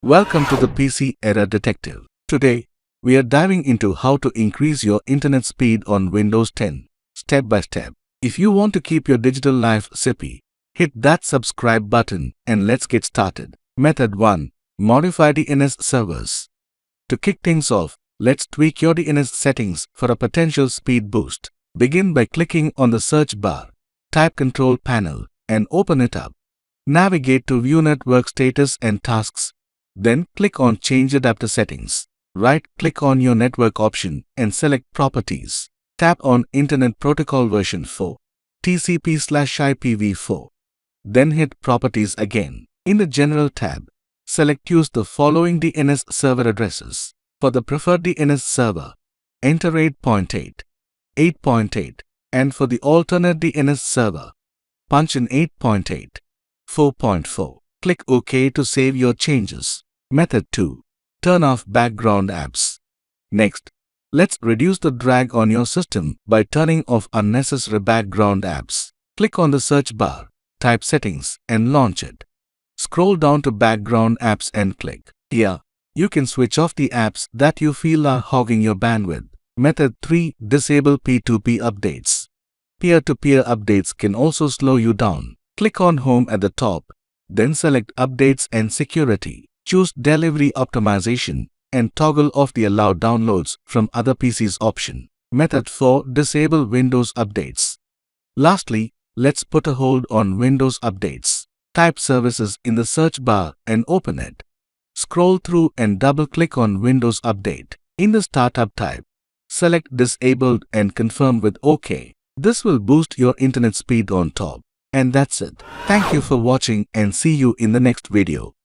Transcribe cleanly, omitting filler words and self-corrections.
Welcome to the PC Error Detective. Today, we are diving into how to increase your internet speed on Windows 10, step by step. If you want to keep your digital life zippy, hit that subscribe button and let's get started. Method 1. Modify DNS servers. To kick things off, let's tweak your DNS settings for a potential speed boost. Begin by clicking on the search bar, type Control Panel, and open it up. Navigate to View Network Status and Tasks. Then click on Change Adapter Settings. Right-click on your network option and select Properties. Tap on Internet Protocol version 4, TCP/IPv4. Then hit Properties again. In the General tab, select Use the following DNS server addresses. For the preferred DNS server, enter 8.8, 8.8, and for the alternate DNS server, punch in 8.8, 4.4. Click OK to save your changes. Method 2. Turn off background apps. Next, let's reduce the drag on your system by turning off unnecessary background apps. Click on the search bar, type Settings, and launch it. Scroll down to Background Apps and click. Here, you can switch off the apps that you feel are hogging your bandwidth. Method 3. Disable P2P updates. Peer-to-peer updates can also slow you down. Click on Home at the top, then select Updates and Security. Choose Delivery Optimization and toggle off the Allow Downloads from Other PCs option. Method 4. Disable Windows updates. Lastly, let's put a hold on Windows updates. Type Services in the search bar and open it. Scroll through and double-click on Windows Update. In the Startup type, select Disabled and confirm with OK. This will boost your internet speed on top. And that's it. Thank you for watching and see you in the next video.